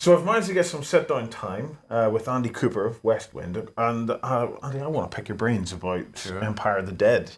So I've managed to get some sit-down time with Andy Cooper of Westwind, and Andy, I want to pick your brains about Empire of the Dead.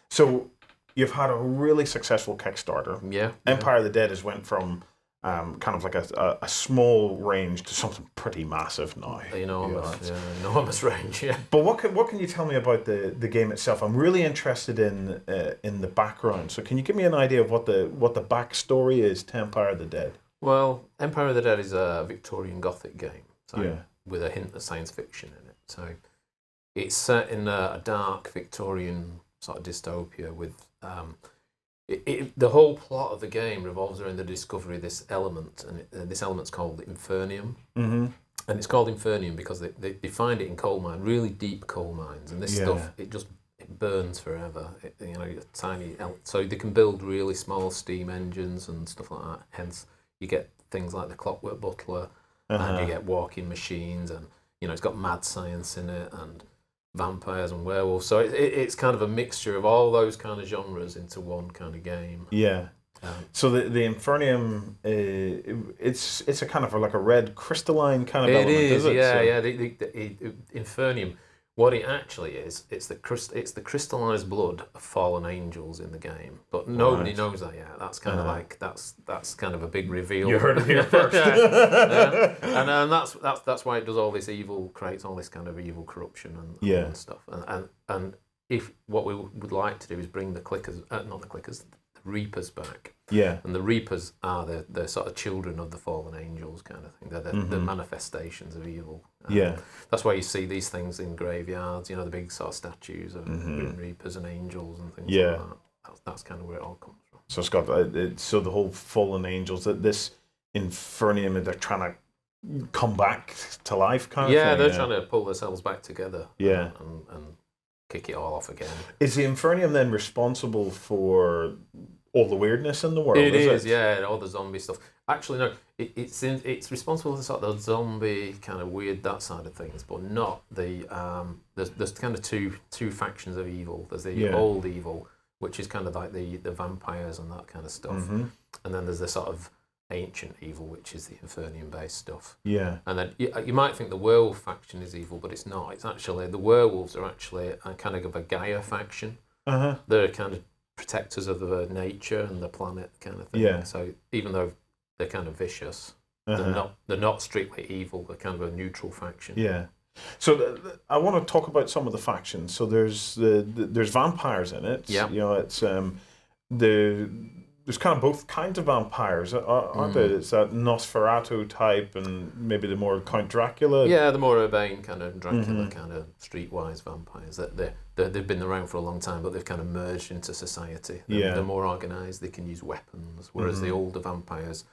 So you've had a really successful Kickstarter. Yeah. Empire of the Dead has went from kind of like a small range to something pretty massive now. Enormous range, yeah. But what can you tell me about the game itself? I'm really interested in the background. So can you give me an idea of what the backstory is to Empire of the Dead? Well, Empire of the Dead is a Victorian Gothic game, with a hint of science fiction in it. So it's set in a dark Victorian sort of dystopia with the whole plot of the game revolves around the discovery of this element, and this element's called Infernium. Mm-hmm. And it's called Infernium because they find it in coal mines, really deep coal mines, and this stuff it burns forever. So they can build really small steam engines and stuff like that. Hence, you get things like the Clockwork Butler, and you get walking machines, and it's got mad science in it, and vampires and werewolves. So it's kind of a mixture of all those kind of genres into one kind of game. Yeah. So the Infernium, it's a kind of like a red crystalline kind of element, is it? The Infernium. What it actually is, it's the crystallized blood of fallen angels in the game, but nobody knows that yet. That's kind of like that's kind of a big reveal. You heard it here first. And that's why it does all this evil, creates all this kind of evil corruption and stuff. And if what we would like to do is bring the clickers, not the clickers, the Reapers back. Yeah. And the Reapers are the sort of children of the fallen angels kind of thing. They're the manifestations of evil. That's why you see these things in graveyards, the big sort of statues of Grim Reapers and angels and things like that. That's kind of where it all comes from. So it's got so the whole fallen angels, that this Infernium, they're trying to come back to life kind of thing. Yeah, they're trying to pull themselves back together. Yeah. And kick it all off again. Is the Infernium then responsible for all the weirdness in the world? It is, yeah, all the zombie stuff. Actually, no, it's responsible for sort of the zombie kind of weird, that side of things, but not the there's kind of two factions of evil. There's the old evil, which is kind of like the vampires and that kind of stuff, and then there's the sort of ancient evil, which is the Infernium-based stuff. Yeah. And then you might think the werewolf faction is evil, but it's not. It's actually, the werewolves are actually a kind of a Gaia faction. They're kind of protectors of the nature and the planet kind of thing. Yeah. So even though they're kind of vicious, they're not strictly evil. They're kind of a neutral faction. Yeah. So I want to talk about some of the factions. So there's there's vampires in it. Yeah. It's there's kind of both kinds of vampires, aren't there? It's that Nosferatu type and maybe the more Count Dracula. Yeah, the more urbane kind of Dracula kind of streetwise vampires. They've been around for a long time, but they've kind of merged into society. They're more organised. They can use weapons, whereas the older vampires,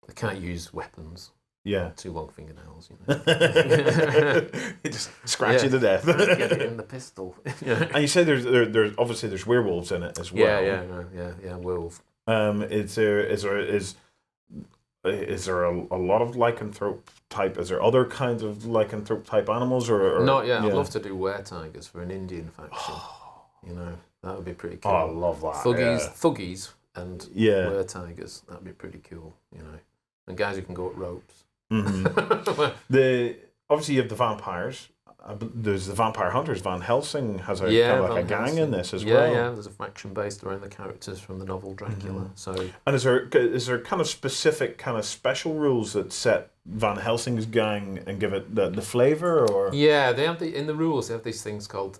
they can't use weapons. Yeah. Too long fingernails, It just scratch you to death. Get it in the pistol. And you say there's obviously there's werewolves in it as well. Yeah, werewolf. Is there a lot of lycanthrope type? Is there other kinds of lycanthrope type animals or not yet? I'd love to do were-tigers for an Indian faction. That would be pretty cool. Oh, I love that. Thuggies and were-tigers. That'd be pretty cool. And guys who can go at ropes. Obviously you have the vampires. There's the vampire hunters. Van Helsing has kind of like a gang in this as well. Yeah. There's a faction based around the characters from the novel Dracula. So, and is there kind of specific kind of special rules that set Van Helsing's gang and give it the flavour, or? Yeah, they have in the rules. They have these things called.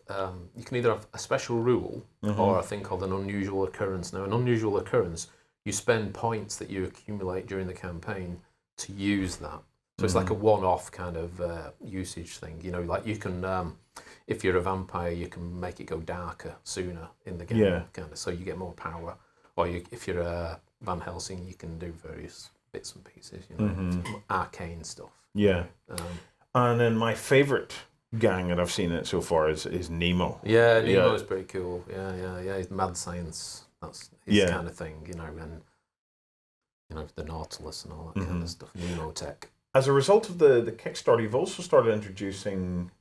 You can either have a special rule or a thing called an unusual occurrence. Now, an unusual occurrence, you spend points that you accumulate during the campaign to use that. So it's like a one-off kind of usage thing. Like you can, if you're a vampire, you can make it go darker sooner in the game, kind of, so you get more power. Or if you're a Van Helsing, you can do various bits and pieces, arcane stuff. Yeah. And then my favourite gang that I've seen in it so far is Nemo. Yeah, Nemo's pretty cool. Yeah. He's mad science. That's his kind of thing, and the Nautilus and all that kind of stuff. Nemo tech. As a result of the Kickstarter, you've also started introducing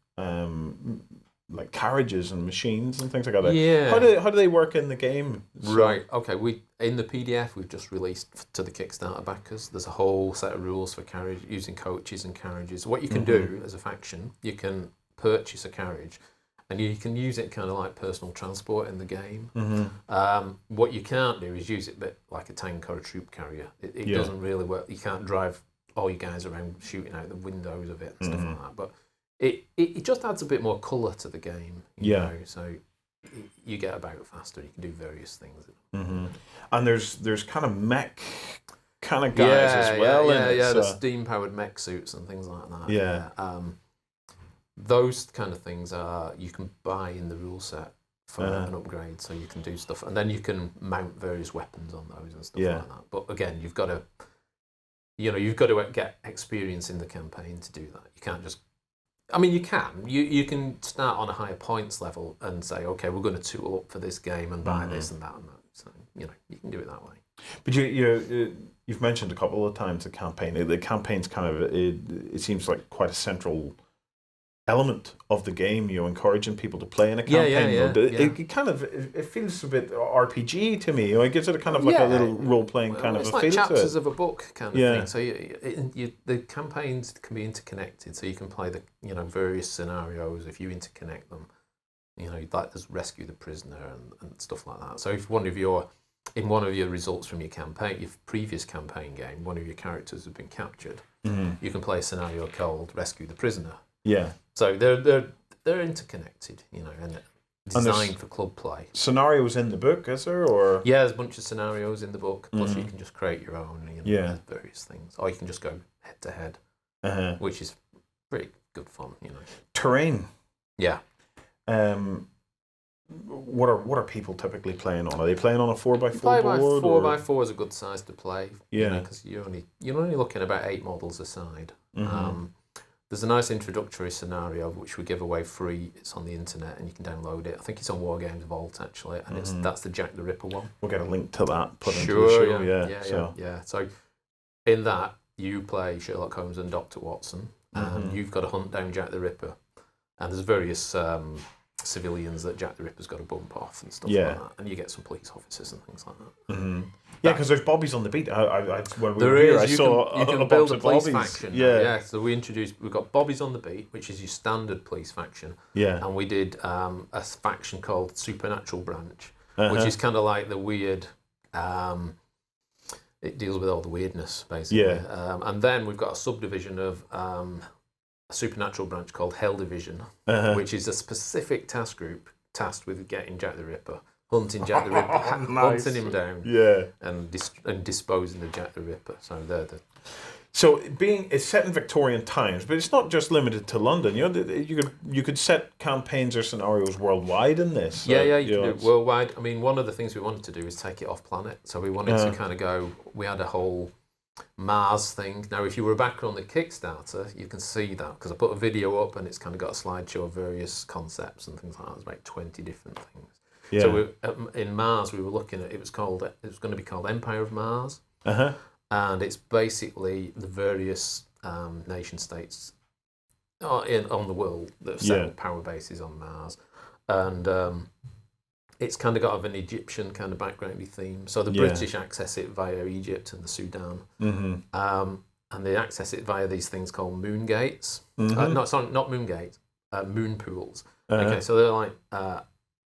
like carriages and machines and things like that. Yeah. How do they work in the game? Right. Okay. In the PDF we've just released to the Kickstarter backers. There's a whole set of rules for carriage using coaches and carriages. What you can do as a faction, you can purchase a carriage, and you can use it kind of like personal transport in the game. What you can't do is use it a bit like a tank or a troop carrier. It doesn't really work. You can't drive all you guys around shooting out the windows of it and stuff like that. But it just adds a bit more colour to the game. You know? So you get about faster. You can do various things. And there's kind of mech kind of guys as well. The steam powered mech suits and things like that. Those kind of things you can buy in the rule set for an upgrade, so you can do stuff, and then you can mount various weapons on those and stuff like that. But again, you've got to get experience in the campaign to do that. You can't just. I mean, you can start on a higher points level and say, okay, we're going to tool up for this game and buy this and that and that. So you can do it that way. But you've mentioned a couple of times the campaign. The campaign's kind of it seems like quite a central element of the game, encouraging people to play in a campaign mode. It kind of it feels a bit RPG to me. It gives it a kind of like a little role playing kind of a feel to it. It's like chapters of a book kind of thing. So the campaigns can be interconnected. So you can play the various scenarios if you interconnect them. Like there's rescue the prisoner and stuff like that. So if one of your results from your previous campaign game, one of your characters has been captured, you can play a scenario called Rescue the Prisoner. Yeah. So they're interconnected, and designed for club play. Scenarios in the book, is there, or? Yeah, there's a bunch of scenarios in the book. Plus, you can just create your own. Various things, or you can just go head to head, which is pretty good fun. Terrain. Yeah. What are people typically playing on? Are they playing on a 4x4 board? 4x4 is a good size to play. Yeah. Because you're only looking about 8 models a side. There's a nice introductory scenario which we give away free. It's on the internet and you can download it. I think it's on War Games Vault actually, and that's the Jack the Ripper one. We'll get a link to that put into the show. Yeah. So in that you play Sherlock Holmes and Dr. Watson, and you've got to hunt down Jack the Ripper, and there's various civilians that Jack the Ripper's got to bump off and stuff like that, and you get some police officers and things like that. Yeah, because there's bobbies on the beat. When we there were here, is. I saw you can a build a bunch police of bobbies. faction. Yeah. So we've got bobbies on the beat, which is your standard police faction. Yeah. And we did a faction called Supernatural Branch, which is kind of like the weird. It deals with all the weirdness basically. Yeah. And then we've got a subdivision of a Supernatural Branch called Hell Division, which is a specific task group tasked with getting Jack the Ripper. Hunting Jack the Ripper, hunting him down, and disposing of Jack the Ripper. So So it's set in Victorian times, but it's not just limited to London. You could set campaigns or scenarios worldwide in this. So, you can do it worldwide. I mean, one of the things we wanted to do is take it off planet. So we wanted to kind of go. We had a whole Mars thing. Now, if you were back on the Kickstarter, you can see that because I put a video up and it's kind of got a slideshow of various concepts and things like that. There's about 20 different things. Yeah. So in Mars, we were looking at it was going to be called Empire of Mars, and it's basically the various nation states on the world that have set up power bases on Mars, and it's kind of got an Egyptian kind of backgroundy theme. So the British access it via Egypt and the Sudan, and they access it via these things called moon gates. Not moon gates, moon pools. Okay, so they're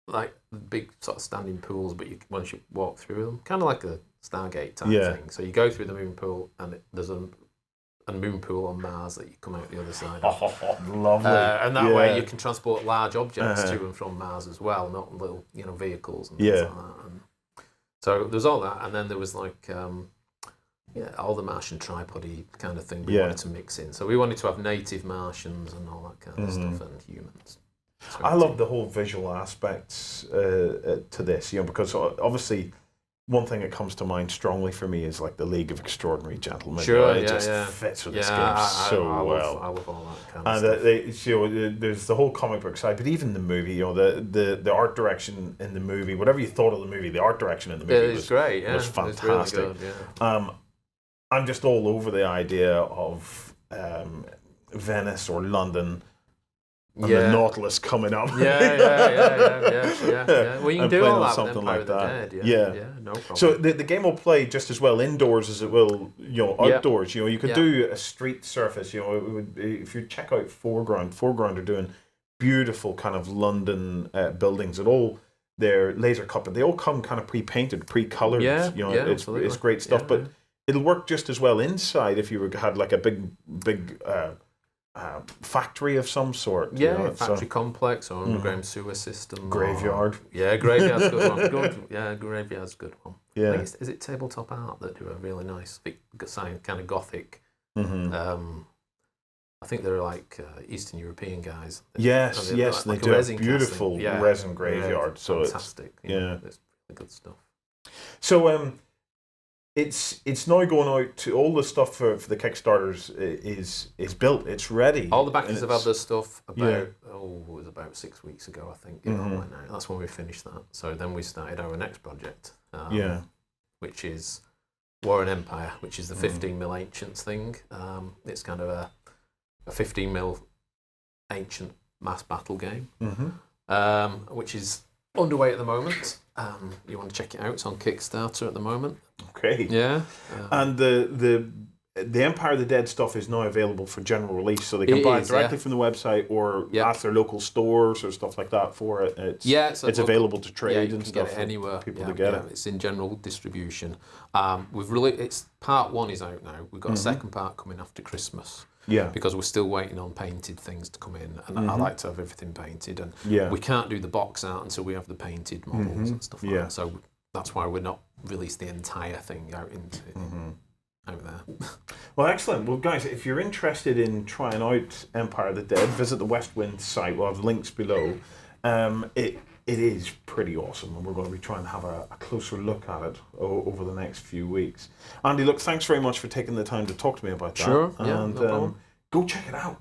like big sort of standing pools, but once you walk through them, kind of like a Stargate type thing. So you go through the moon pool, and there's a moon pool on Mars that you come out the other side of. Lovely. And that way you can transport large objects to and from Mars as well, not little vehicles and things like that. And so there's all that, and then there was like all the Martian tripody kind of thing we wanted to mix in. So we wanted to have native Martians and all that kind of stuff, and humans. I love the whole visual aspects to this, because obviously one thing that comes to mind strongly for me is like the League of Extraordinary Gentlemen. Sure, it just fits with this game well. I love all that kind of stuff. There's the whole comic book side, but even the movie, the art direction in the movie, whatever you thought of the movie, the art direction in the movie was great. Was fantastic. Really good, I'm just all over the idea of Venice or London and the Nautilus coming up. Yeah. Well, you can do all that with Empire of the Dead. Yeah, no problem. So the game will play just as well indoors as it will, outdoors. You could do a street surface. If you check out Foreground are doing beautiful kind of London buildings. They're laser cut, but they all come kind of pre-painted, pre-colored. It's great stuff. But it'll work just as well inside if you had like a big factory of some sort. Factory complex or underground sewer system. Graveyard. Graveyard's a good one. Graveyard's a good one. Yeah. Is it Tabletop Art that do a really nice, kind of gothic? I think they're like Eastern European guys. Yes, they do a beautiful resin graveyard. So fantastic. It's really good stuff. So it's now going out to all the stuff for the Kickstarters is built. It's ready. All the backers have had this stuff it was about 6 weeks ago, I think. That's when we finished that. So then we started our next project. Which is War and Empire, which is the 15mm Ancients thing. It's kind of a 15mm ancient mass battle game, which is underway at the moment. You want to check it out? It's on Kickstarter at the moment. Okay. Yeah. And the Empire of the Dead stuff is now available for general release, so they can buy it directly from the website or ask their local stores or stuff like that for it. It's available to trade and stuff. Get it anywhere. People to get it. It's in general distribution. It's part 1 is out now. We've got a second part coming after Christmas. Yeah. Because we're still waiting on painted things to come in, and I like to have everything painted, and we can't do the box art until we have the painted models and stuff like that. So that's why we're not released the entire thing out there. Well, excellent. Well, guys, if you're interested in trying out Empire of the Dead, visit the West Wind site. We'll have links below. It is pretty awesome, and we're going to be trying to have a closer look at it over the next few weeks. Andy, look, thanks very much for taking the time to talk to me about that. Sure, and no problem. Go check it out.